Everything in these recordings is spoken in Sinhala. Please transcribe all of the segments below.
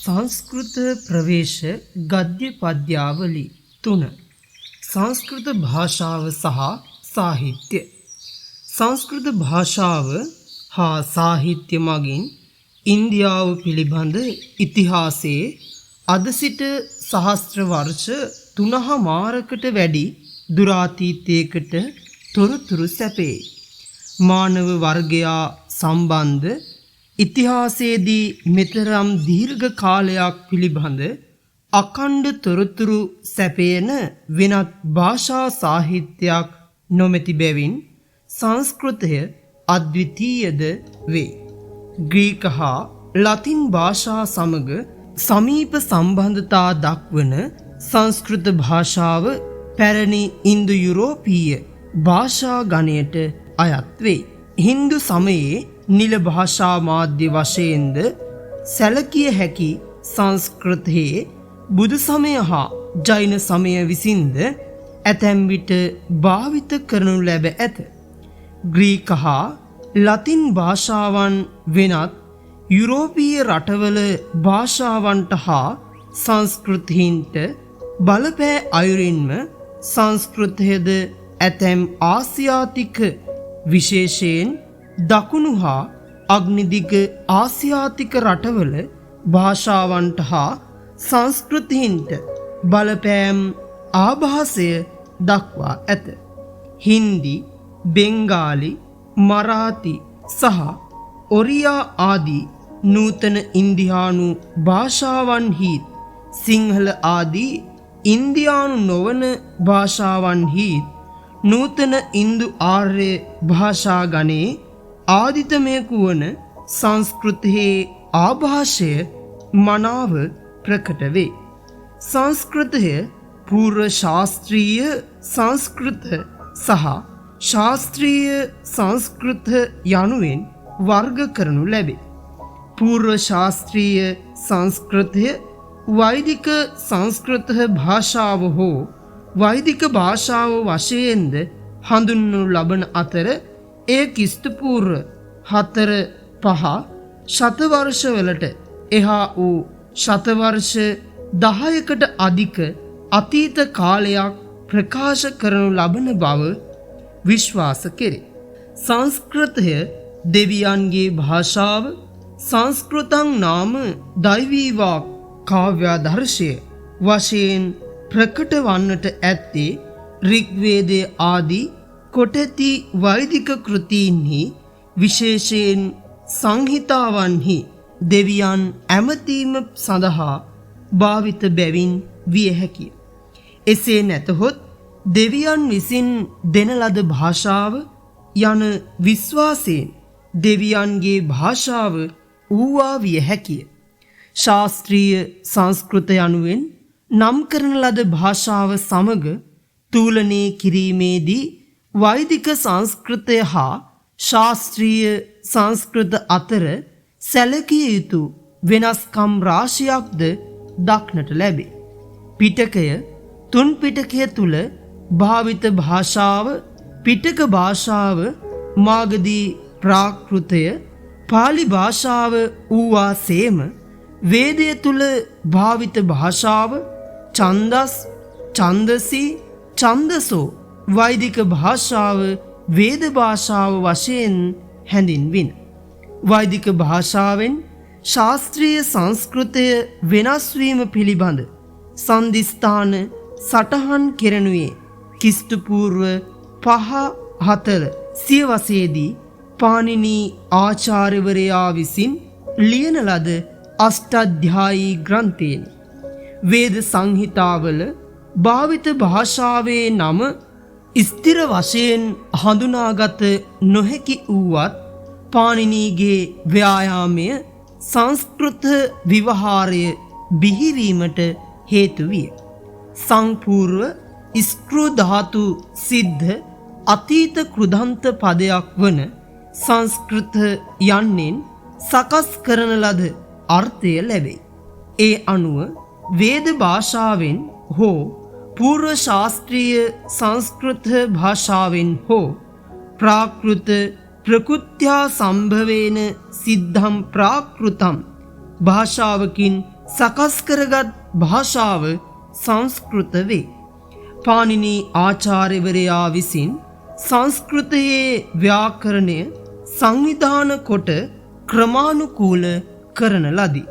සංස්කෘත ප්‍රවේශ ගද්‍ය පද්‍යාවලි 3. සංස්කෘත භාෂාව සහ සාහිත්‍ය. සංස්කෘත භාෂාව හා සාහිත්‍ය මගින් ඉන්දියාව පිළිබඳ ඉතිහාසයේ අද සිට සහස්ත්‍ර වර්ෂ 3මාරකට වැඩි දුරාතීතයකට තොරතුරු සැපේ. මානව වර්ගයා සම්බන්ධ ඉතිහාසයේදී මෙතරම් දීර්ඝ කාලයක් පිළිබඳ අඛණ්ඩ තොරතුරු සැපයන වෙනත් භාෂා සාහිත්‍යයක් නොමැති බැවින් සංස්කෘතය අද්විතීයද වේ. ග්‍රීක හා ලතින් භාෂා සමග සමීප සම්බන්ධතා දක්වන සංස්කෘත භාෂාව පැරණි ඉන්දු යුරෝපීය භාෂා ගණයට අයත් වේ. හින්දු සමයේ නිල භාෂා මාධ්‍ය වශයෙන්ද සැලකිය හැකි සංස්කෘතයේ බුදු සමය හා ජෛන සමය විසින්ද ඇතැම් විට භාවිත කරනු ලැබ ඇත. ග්‍රීක හා ලතින් භාෂාවන් වෙනත් යුරෝපීය රටවල භාෂාවන්ට හා සංස්කෘතීන්ට බලපෑ අයුරින්ම සංස්කෘතයද ඇතැම් ආසියාතික විශේෂයෙන් දකුණු හා අග්නිදිග ආසියාතික රටවල භාෂාවන්ට හා සංස්කෘතීන්ට බලපෑම් ආභාසය දක්වා ඇත. හින්දි, බෙන්ගාලි, මරාති සහ ඔරියා ආදී නූතන ඉන්දියානු භාෂාවන්හි සිංහල ආදී ඉන්දියානු නොවන භාෂාවන්හි නූතන ඉන්දු ආර්ය භාෂා ගණයේ ආදිතමයකු වන සංස්කෘතයේ ආභාෂය මනාව ප්‍රකට වේ. සංස්කෘතය පූර්ව ශාස්ත්‍රීය සංස්කෘත සහ ශාස්ත්‍රීය සංස්කෘත යනුවෙන් වර්ග කරනු ලැබේ. පූර්ව ශාස්ත්‍රීය සංස්කෘතය වෛදික සංස්කෘත භාෂාව හෝ වෛදික භාෂාව වශයෙන්ද හඳුන්වනු ලබන අතර එය ක්‍රිස්තුපූර්ව 4-5 ශතවර්ෂවලට එහා වූ ශතවර්ෂ 10කට අධික අතීත කාලයක් ප්‍රකාශ කරනු ලබන බව විශ්වාස කෙරේ. සංස්කෘතය දෙවියන්ගේ භාෂාව සංස්කෘතං නාම දෛවීවා කාව්‍යාදර්ශය වශයෙන් ප්‍රකට වන්නට ඇත්තේ ඍග්වේදයේ ආදී කොටැති වෛදික කෘතීන්හි විශේෂයෙන් සංහිතාවන්හි දෙවියන් ඇමතීම සඳහා භාවිත බැවින් විය හැකිය. එසේ නැතහොත් දෙවියන් විසින් දෙන ලද භාෂාව යන විශ්වාසයෙන් දෙවියන්ගේ භාෂාව වූවා විය හැකිය. ශාස්ත්‍රීය සංස්කෘත යනුවෙන් නම් කරන ලද භාෂාව සමග තුලනය කිරීමේදී වෛදික සංස්කෘතය හා ශාස්ත්‍රීය සංස්කෘත අතර සැලකිය යුතු වෙනස්කම් රාශියක්ද දක්නට ලැබේ. පිටකය තුන් පිටකය තුල භාවිත භාෂාව පිටක භාෂාව මාගදී ප්‍රාකෘතය පාලි භාෂාව වූවා සේම වේදය තුල භාවිත භාෂාව ඡන්දස් ඡන්දසි ඡන්දසෝ වෛදික භාෂාව වේද භාෂාව වශයෙන් හැඳින්වින. වෛදික භාෂාවෙන් ශාස්ත්‍රීය සංස්කෘතය වෙනස් වීම පිළිබඳ සන්දිස්ථාන සටහන් කෙරෙනුයේ ක්‍රිස්තුපූර්ව 5-4 සියවසේදී පාණිනී ආචාර්යවරයා විසින් ලියන ලද අෂ්ටාධ්‍යායී ග්‍රන්ථයෙන් වේද සංහිතාවල භාවිත භාෂාවේ නම ස්ථිර වශයෙන් හඳුනාගත නොහැකි වූවත් පාණිනීගේ ව්‍යායාමය සංස්කෘත විවහාරය බිහිවීමට හේතු විය. සංපූර්ව ස්කෘ ධාතු සිද්ධ අතීත කෘදන්ත පදයක් වන සංස්කෘත යන්නෙන් සකස් කරන ලද අර්ථය ලැබේ. ඒ අනුව වේද භාෂාවෙන් හෝ පූර්ව ශාස්ත්‍රීය සංස්කෘත භාෂාවෙන් හෝ ප්‍රාකෘත ප්‍රකෘත්‍යා සම්භවේන සිද්ධම් ප්‍රාකෘතම් භාෂාවකින් සකස් කරගත් භාෂාව සංස්කෘත වේ. පාණිනී ආචාර්යවරයා විසින් සංස්කෘතයේ ව්‍යාකරණය සංවිධාන කොට ක්‍රමානුකූල කරන ලදී.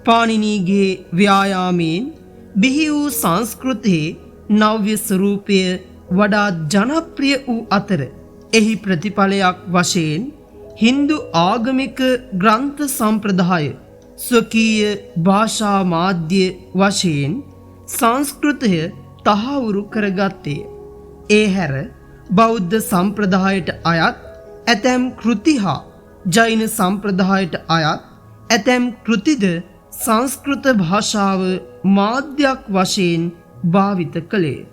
පාණිනීගේ ව්‍යායාමයෙන් බිහි වූ සංස්කෘතයේ නව්‍ය ස්වරූපය වඩාත් ජනප්‍රිය වූ අතර එහි ප්‍රතිඵලයක් වශයෙන් හින්දු ආගමික ග්‍රන්ථ සම්ප්‍රදාය ස්වකීය භාෂා මාධ්‍ය වශයෙන් සංස්කෘතය තහවුරු කරගත්තේ. ඒ හැර බෞද්ධ සම්ප්‍රදායට අයත් ඇතැම් කෘති හා ජෛන සම්ප්‍රදායට අයත් ඇතැම් කෘතිද සංස්කෘත භාෂාව මාධ්‍යයක් වශයෙන් භාවිත කළේ.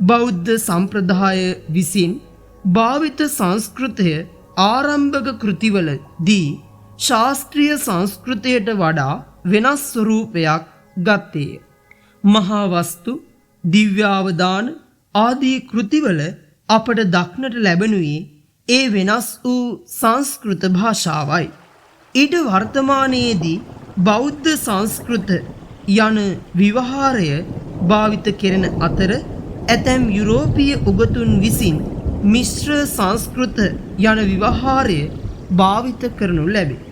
බෞද්ධ සම්ප්‍රදාය විසින් භාවිත සංස්කෘතය ආරම්භක කෘතිවලදී ශාස්ත්‍රීය සංස්කෘතයට වඩා වෙනස් ස්වරූපයක් ගත්තේය. මහා වස්තු, දිව්‍යාවදාන ආදී කෘතිවල අපට දක්නට ලැබෙනුයේ ඒ වෙනස් වූ සංස්කෘත භාෂාවයි. ඊට වර්තමානයේදී බෞද්ධ සංස්කෘත යන විවහාරය භාවිත කෙරෙන අතර ඇතැම් යුරෝපීය උගතුන් විසින් මිශ්‍ර සංස්කෘත යන විවහාරය භාවිත කරනු ලැබේ.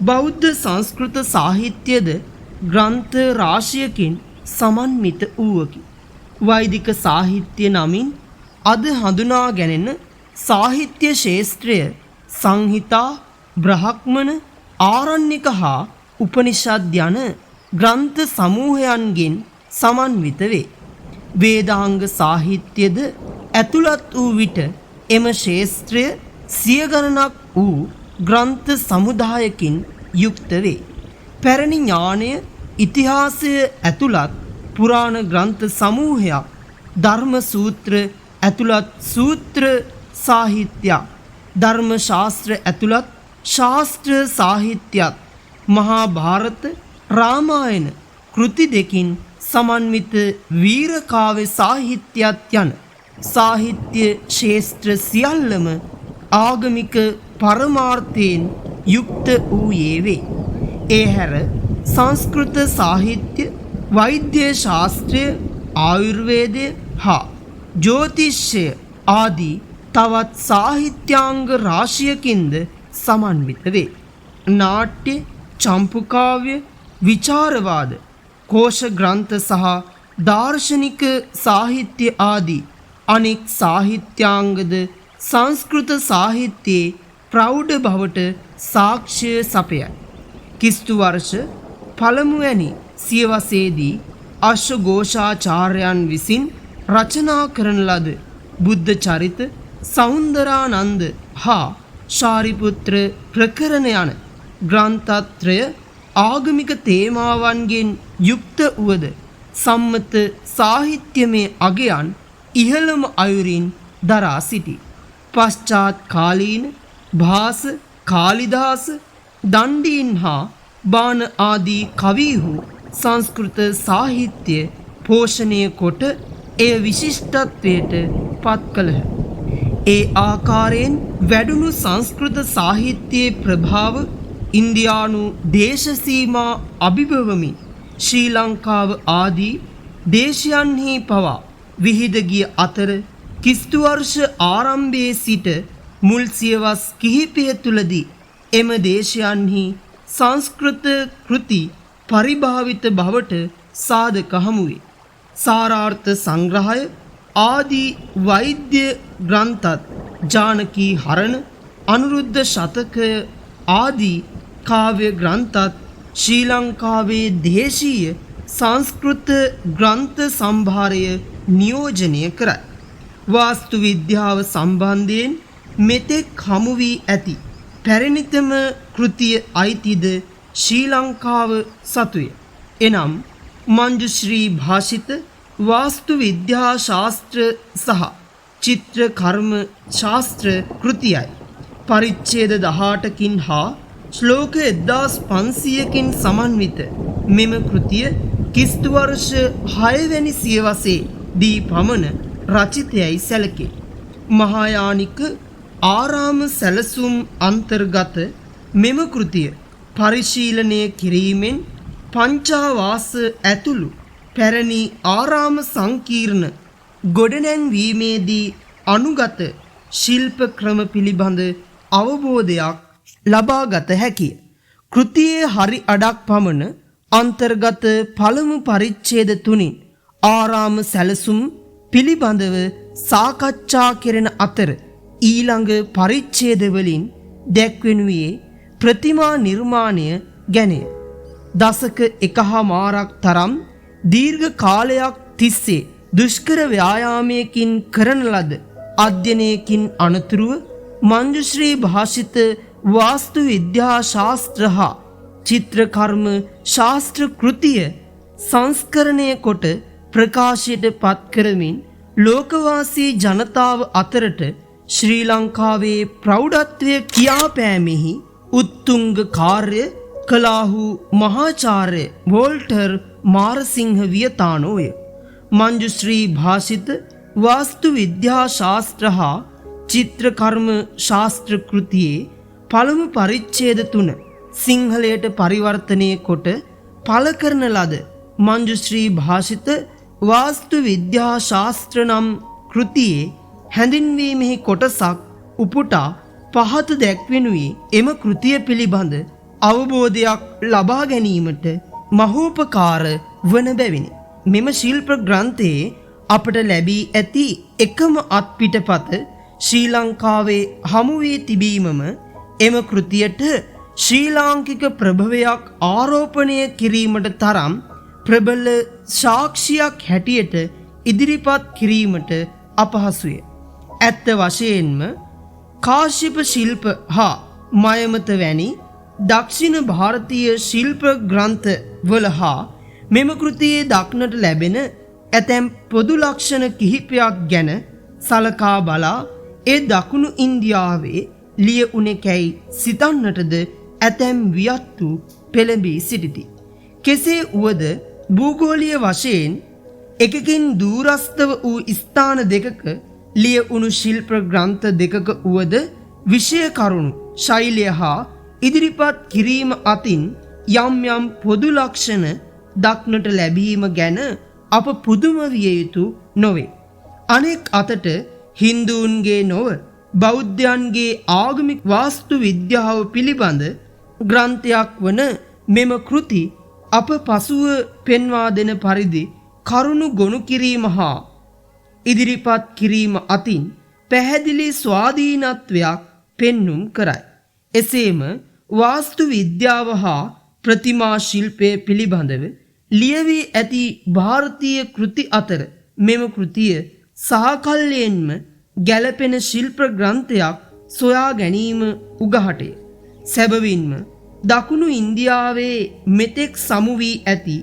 බෞද්ධ සංස්කෘත සාහිත්‍යද ග්‍රන්ථ රාශියකින් සමන්විත වූවකි. වෛදික සාහිත්‍ය නමින් අද හඳුනා ගැනෙන සාහිත්‍ය ශේෂ්ත්‍රය සංහිතා, බ්‍රහ්මණ, ආරණ්‍යක හා උපනිෂද් යන ග්‍රන්ථ සමූහයන්ගෙන් සමන්විත වේ. වේදාංග සාහිත්‍යද ඇතුළත් වූ විට එම ශේෂ්ත්‍රය සිය ගණනක් වූ ග්‍රන්ථ සමුදායකින් යුක්ත වේ. පැරණි ඥානය, ඉතිහාසය ඇතුළත් පුරාණ ග්‍රන්ථ සමූහයක්, ධර්ම සූත්‍ර ඇතුළත් සූත්‍ර සාහිත්‍යයක්, ධර්ම ශාස්ත්‍ර ඇතුළත් ශාස්ත්‍ර සාහිත්‍යයක්, මහා භාරත, රාමායන කෘති දෙකින් සමන්විත වීර කාව්‍ය සාහිත්‍යයත් යන සාහිත්‍ය ශේෂ්ත්‍ර සියල්ලම ආගමික පරමාර්ථයෙන් යුක්ත වූයේ වේ. ඒ හැර සංස්කෘත සාහිත්‍ය, වෛද්‍ය ශාස්ත්‍රය, ආයුර්වේදය හා ජ්‍යොතිෂය ආදී තවත් සාහිත්‍යාංග රාශියකින්ද සමන්විත වේ. නාට්‍ය, චම්පුකාව්‍ය, විචාරවාද, කෝෂ ග්‍රන්ථ සහ දාර්ශනික සාහිත්‍ය ආදී අනෙක් සාහිත්‍යාංගද සංස්කෘත සාහිත්‍යයේ ප්‍රෞಢ බවට සාක්ෂ්‍ය සපයයි. කිස්තු වර්ෂ පළමුවැනි සියවසේදී අශ්වඝෝෂාචාර්යයන් විසින් රචනා කරන ලද බුද්ධ චරිත, සෞන්දරානන්ද හා ශාරිපුත්‍ර ප්‍රකරණ යන ග්‍රන්ථත්‍රය ආගමික තේමාවන්ගෙන් යුක්ත වුවද සම්මත සාහිත්‍යමය අගයන් ඉහළම අයුරින් දරා සිටි. පශ්චාත් කාලීන භාස, කාලිදාස, දණ්ඩීන් හා බාණ ආදී කවිහු සංස්කෘත සාහිත්‍ය පෝෂණය කොට එය විශිෂ්ටත්වයට පත් කළහ. ඒ ආකාරයෙන් වැඩුණු සංස්කෘත සාහිත්‍යයේ ප්‍රභාව ඉන්දියානු දේශසීමා අභිබවමින් ශ්‍රී ලංකාව ආදී දේශයන්හි පවා විහිද ගිය අතර කිස්තු වර්ෂ ආරම්භයේ සිට මුල් සියවස් කිහිපය තුලදී එම දේශයන්හි සංස්කෘත කෘති පරිභාවිත බවට සාධක හමුවේ. සාරාර්ථ සංග්‍රහය ආදී වෛද්‍ය ග්‍රන්ථත්, ජානකී හරණ, අනුරුද්ධ ශතකය ආදී කාව්‍ය ග්‍රන්ථත් ශ්‍රී ලංකාවේ දේශීය සංස්කෘත ග්‍රන්ථ සම්භාරය නියෝජනය කරයි. වාස්තු විද්‍යාව සම්බන්ධයෙන් මෙතෙක් හමු වී ඇති පැරණිතම කෘතිය අයිතිද ශ්‍රී ලංකාව සතුය. එනම් මංජුශ්‍රී භාෂිත වාස්තු විද්‍යා ශාස්ත්‍ර සහ චිත්‍ර කර්ම ශාස්ත්‍ර කෘතියයි. පරිච්ඡේද 18කින් හා ශ්ලෝක 1500කින් සමන්විත මෙම කෘතිය කිස්තු වර්ෂ 6 වැනි සියවසේ දී පමණ රචිතයයි සැලකේ. මහායානික ආරාම සැලසුම් අන්තර්ගත මෙම කෘතිය පරිශීලනය කිරීමෙන් පංචාවාස ඇතුළු පැරණි ආරාම සංකීර්ණ ගොඩනැංවීමේදී අනුගත ශිල්ප ක්‍රම පිළිබඳ අවබෝධයක් ලබාගත හැකිය. කෘතියේ හරි අඩක් පමණ අන්තර්ගත පළමු පරිච්ඡේද 3 ආරාම සැලසුම් පිළිබඳව සාකච්ඡා කෙරෙන අතර ඊළඟ පරිච්ඡේද වලින් දැක්වෙනුයේ ප්‍රතිමා නිර්මාණය ගැනය. දශක 1.5ක් තරම් දීර්ඝ කාලයක් තිස්සේ දුෂ්කර ව්‍යායාමයකින් කරන ලද අධ්‍යයනයකින් අනතුරුව මංජුශ්‍රී භාෂිත වාස්තු විද්‍යා ශාස්ත්‍ර හා චිත්‍රකර්ම ශාස්ත්‍ර කෘතිය සංස්කරණය කොට ප්‍රකාශයට පත් කරමින් ලෝකවාසී ජනතාව අතරට ශ්‍රී ලංකාවේ ප්‍රෞಢත්වය කියාපෑමෙහි උත්තුංග කාර්ය කලාහු මහාචාර්ය වෝල්ටර් මාරසිංහ වියතානෝය. මංජුශ්‍රී භාෂිත වාස්තු විද්‍යා ශාස්ත්‍ර හා චිත්‍රකර්ම ශාස්ත්‍ර කෘතියේ පළමු පරිච්ඡේද 3 සිංහලයට පරිවර්තනය කොට පළ කරන ලද මංජුශ්‍රී භාෂිත වාස්තු විද්‍යා ශාස්ත්‍ර නම් කෘතියේ හැඳින්වීමෙහි කොටසක් උපුටා පහත දැක්වෙනුයේ එම කෘතිය පිළිබඳ අවබෝධයක් ලබා ගැනීමට මහෝපකාර වන බැවිනි. මෙම ශිල්ප ග්‍රන්ථයේ අපට ලැබී ඇති එකම අත්පිටපත ශ්‍රී ලංකාවේ හමු වී තිබීමම එම කෘතියට ශ්‍රී ලාංකික ප්‍රභවයක් ආරෝපණය කිරීමට තරම් ප්‍රබල සාක්ෂියක් හැටියට ඉදිරිපත් කිරීමට අපහසුය. ඇත්ත වශයෙන්ම කාශ්‍යප ශිල්ප හා මයමත වැනි දක්ෂිණ ಭಾರತೀಯ ශිල්ප ග්‍රන්ථ වල හා මෙම කෘතියේ දක්නට ලැබෙන ඇතැම් පොදු ලක්ෂණ කිහිපයක් ගැන සලකා බලා ඒ දකුණු ඉන්දියාවේ ලියුණෙකැයි සිතන්නටද ඇතැම් වියත්තු පෙළඹී සිටිති. කෙසේ වුවද භූගෝලීය වශයෙන් එකකින් දූරස්ථව වූ ස්ථාන දෙකක ලියුණු ශිල්ප ග්‍රන්ථ දෙකක වුවද විෂය කරුණු ශෛලිය හා ඉදිරිපත් කිරීම අතින් යම් යම් පොදු ලක්ෂණ දක්නට ලැබීම ගැන අප පුදුම විය යුතු නොවේ. අනෙක් අතට හින්දුන්ගේ නොව බෞද්ධයන්ගේ ආගමික වාස්තු විද්‍යාව පිළිබඳ ග්‍රන්ථයක් වන මෙම කෘති අප පසුව පෙන්වා දෙන පරිදි කරුණු ගොනු කිරීම හා ඉදිරිපත් කිරීම අතින් පැහැදිලි ස්වාධීනත්වයක් පෙන්눔 කරයි. එසේම වාස්තු විද්‍යාව හා ප්‍රතිමා ශිල්පය පිළිබඳව ලියවී ඇති ಭಾರತೀಯ කෘති අතර මෙම කෘතිය සාකල්යෙන්ම ගැළපෙන ශිල්ප ග්‍රන්ථයක් සොයා ගැනීම උගහටය. සැබවින්ම දකුණු ඉන්දියාවේ මෙතෙක් සමු වී ඇති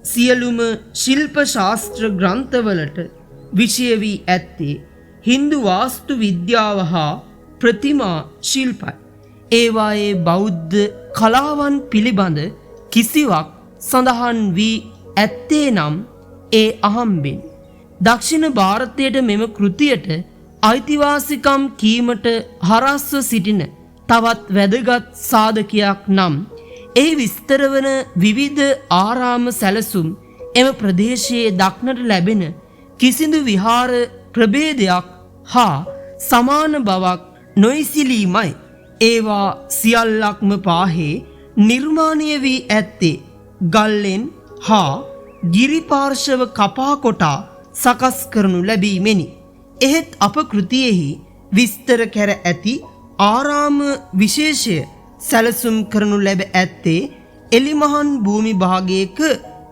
සියලුම ශිල්ප ශාස්ත්‍ර ග්‍රන්ථවලට විෂය වී ඇත්තේ හින්දු වාස්තු විද්‍යාව හා ප්‍රතිමා ශිල්පයි. ඒවායේ බෞද්ධ කලාවන් පිළිබඳ කිසිවක් සඳහන් වී ඇත්තේ නම් ඒ අහම්බෙන්. දක්ෂිණ ಭಾರತයට මෙම කෘතියට අයිතිවාසිකම් කීමට හරස්ව සිටින තවත් වැදගත් සාධකයක් නම් ඒ විස්තර වන විවිධ ආරාම සැලසුම් එම ප්‍රදේශයේ දක්නට ලැබෙන කිසිදු විහාර ප්‍රභේදයක් හා සමාන බවක් නොයිසිලීමයි. ඒවා සියල්ලක්ම පාහේ නිර්මාණය වී ඇත්තේ ගල්ලෙන් හා ගිරිපාර්ශව කපා කොටා සකස් කරනු ලැබීමෙනි. එහෙත් අප කෘතියෙහි විස්තර කර ඇති ආරාම විශේෂය සැලසුම් කරනු ලැබ ඇත්තේ එලිමහන් භූමි භාගයක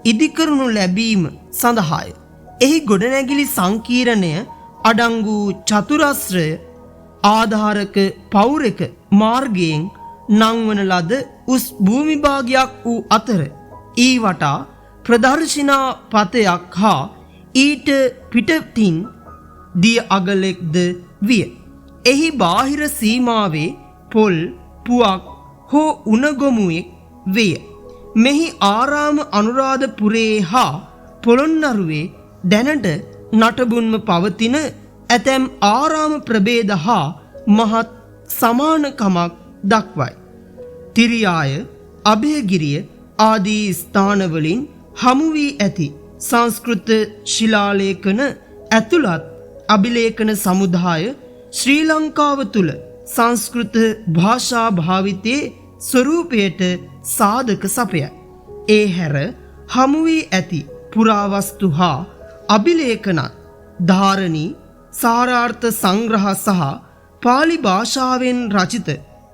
ඉදිකරනු ලැබීම සඳහාය. එහි ගොඩනැගිලි සංකීර්ණය අඩංගු චතුරස්‍රය ආධාරක පෞරක මාර්ගයෙන් නංවන ලද උස් භූමි භාගයක් වූ අතර ඊ වටා ප්‍රදර්ශනා පතයක් හා ඊට පිටතින් දිය අගලෙක්ද විය. එහි බාහිර සීමාවේ පොල් පුවක් හෝ උණගොමුවෙක් වේ. මෙහි ආරාම අනුරාධපුරයේ හා පොළොන්නරුවේ දැනට නටබුන්ම පවතින ඇතැම් ආරාම ප්‍රභේද හා මහත් සමානකමක් දක්වයි. තිරියාය, අභයගිරිය, ආදී ස්ථානවලින් හමු වී ඇති සංස්කෘත ශිලාලේඛන ඇතුළත් අභිලේඛන සමුදාය ශ්‍රී ලංකාව තුල සංස්කෘත භාෂා භාවිතයේ ස්වරූපයට සාධක සපයයි. ඒ හැර හමු වී ඇති පුරාවස්තු හා අභිලේඛනත් ධාරණී සාරාර්ථ සංග්‍රහ සහ පාලි භාෂාවෙන් රචිත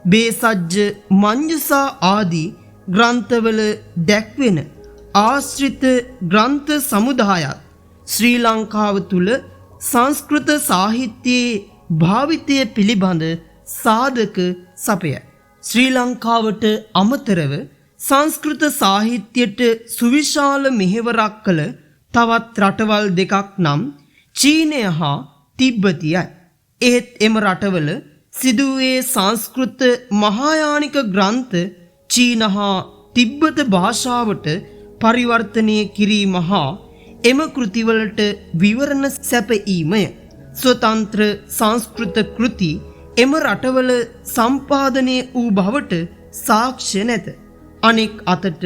බේසජ්ජ මංජුසා ආදී ග්‍රන්ථවල දැක්වෙන ආශ්‍රිත ග්‍රන්ථ සමුදායත් ශ්‍රී ලංකාව තුල සංස්කෘත සාහිත්‍යයේ භාවිතය පිළිබඳ සාධක සපයයි. ශ්‍රී ලංකාවට අමතරව සංස්කෘත සාහිත්‍යයට සුවිශාල මෙහෙවරක් කළ තවත් රටවල් දෙකක් නම් චීනය හා තිබ්බතියයි. එහෙත් එම රටවල සිදුවේ සංස්කෘත මහායානික ග්‍රන්ථ චීන හා තිබ්බත භාෂාවට පරිවර්තනය කිරීම හා එම කෘතිවලට විවරණ සැපයීමය. ස්වතන්ත්‍ර සංස්කෘත කෘති එම රටවල සම්පාදනය වූ බවට සාක්ෂි නැත. අනෙක් අතට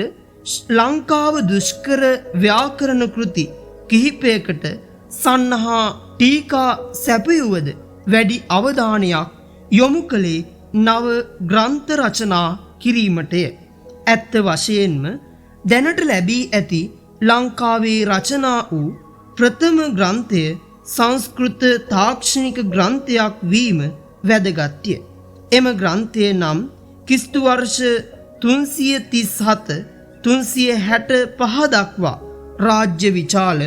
ලංකාව දුෂ්කර ව්‍යාකරණ කෘති කිහිපයකට සන්නහා ටීකා සැපයුවද වැඩි අවධානයක් යොමු කළේ නව ග්‍රන්ථ රචනා කිරීමටය. ඇත්ත වශයෙන්ම දැනට ලැබී ඇති ලංකාවේ රචනා වූ ප්‍රථම ග්‍රන්ථය සංස්කෘත තාක්ෂණික ග්‍රන්ථයක් වීම වැදගත්ය. එම ග්‍රන්ථය නම් ක්‍රිස්තු වර්ෂ 337 365 දක්වා රාජ්‍ය විචාල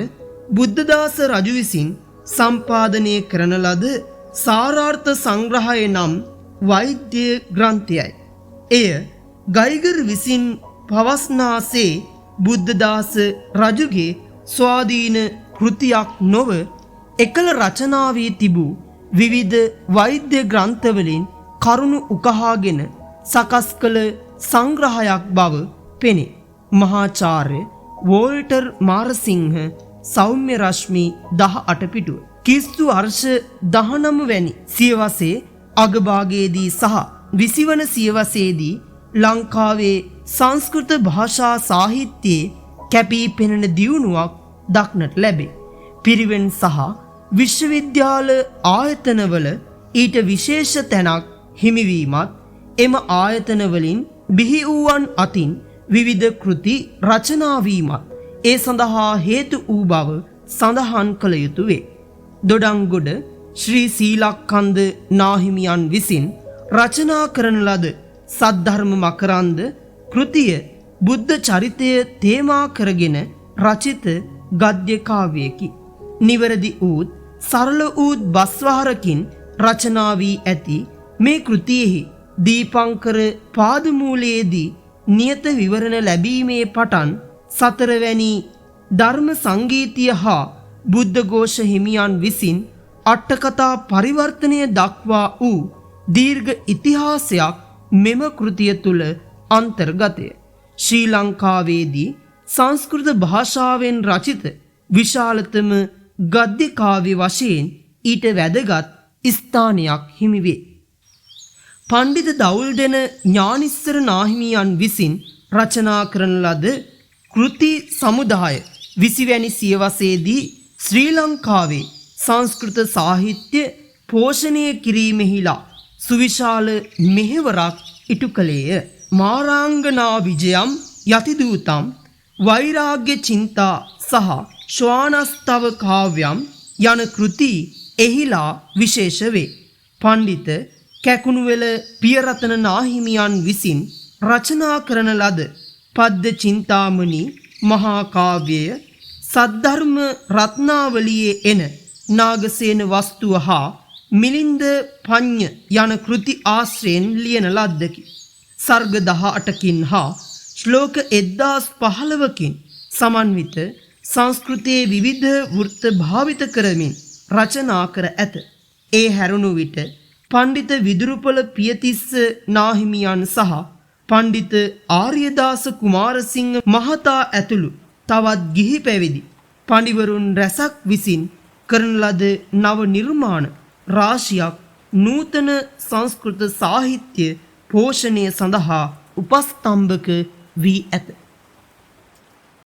බුද්ධදාස රජු විසින් සම්පාදනය කරන ලද සාරාර්ථ සංග්‍රහය නම් වෛද්‍ය ග්‍රන්ථයයි. එය ගයිගර් විසින් පවස්නාසේ බුද්ධදාස රජුගේ ස්වාධීන කෘතියක් නොව එකල රචනා වී තිබූ විවිධ වෛද්‍ය ග්‍රන්ථවලින් කරුණු උකහාගෙන සකස් කළ සංග්‍රහයක් බව පෙනේ. මහාචාර්ය වෝල්ටර් මාරසිංහ සෞම්‍ය රශ්මි 18 පිටුව. ක්‍රිස්තු වර්ෂ 19 වැනි සියවසේ අගභාගයේදී සහ 20 වන සියවසේදී ලංකාවේ සංස්කෘත භාෂා සාහිත්‍යයේ කැපී පෙනෙන දියුණුවක් දක්නට ලැබේ. පිරිවෙන් සහ විශ්වවිද්‍යාල ආයතනවල ඊට විශේෂ තැනක් හිමිවීමත් එම ආයතනවලින් බිහි වූවන් අතින් විවිධ කෘති රචනා වීමත් ඒ සඳහා හේතු වූ බව සඳහන් කළ යුතු වේ. දොඩංගොඩ ශ්‍රී සීලක්ඛන්ද නාහිමියන් විසින් රචනා කරන ලද සද්ධර්ම මකරන්ද කෘතිය බුද්ධ චරිතය තේමා කරගෙන රචිත ගද්‍ය කාව්‍යයකි. නිවැරදි වූත් සරල වූත් බස්වහරකින් රචනා වී ඇති මේ කෘතියෙහි දීපංකර පාදමූලයේදී නියත විවරණ ලැබීමේ පටන් සතරවැනි ධර්ම සංගීතය හා බුද්ධඝෝෂ හිමියන් විසින් අටකතා පරිවර්තනය දක්වා වූ දීර්ඝ ඉතිහාසයක් මෙම කෘතිය තුල අන්තර්ගතය. ශ්‍රී ලංකාවේදී සංස්කෘත භාෂාවෙන් රචිත විශාලතම ගද්‍ය කාව්‍ය වශයෙන් ඊට වැදගත් ස්ථානයක් හිමි වේ. පණ්ඩිත දවුල්දෙන ඥානිස්සර නාහිමියන් විසින් රචනා කරන ලද කෘති සමුදාය 20 වැනි සියවසේදී ශ්‍රී ලංකාවේ සංස්කෘත සාහිත්‍ය පෝෂණය කිරීමෙහිලා සුවිශාල මෙහෙවරක් ඉටු කළේය. මාරාංගනා විජයම් යතිදූතම් වෛරාග්‍ය චින්තා සහ ශ්වානස්තව කාව්‍යම් යන කෘති එහිලා විශේෂ වේ. පණ්ඩිත කැකුණුවෙල පියරතන නාහිමියන් විසින් රචනා කරන ලද පද්ද චින්තාමණි මහා කාව්‍යය සද්ධර්ම රත්නාවලියේ එන නාගසේන වස්තුව හා මිලින්ද පඤ්ඤ යන කෘති ආශ්‍රයෙන් ලියන ලද්දකි. සර්ග 18කින් හා ශ්ලෝක 1015කින් සමන්විත සංස්කෘතයේ විවිධ වෘත්ත භාවිත කරමින් රචනා කර ඇත. ඒ හැරුණු විට පණ්ඩිත විදුරුපොළ පියතිස්ස නාහිමියන් සහ පණ්ඩිත ආර්යදාස කුමාරසිංහ මහතා ඇතුළු තවත් ගිහි පැවිදි පඬිවරුන් රැසක් විසින් කරන ලද නව නිර්මාණ රාශියක් නූතන සංස්කෘත සාහිත්‍ය පෝෂණය සඳහා උපස්තම්භක වී ඇත.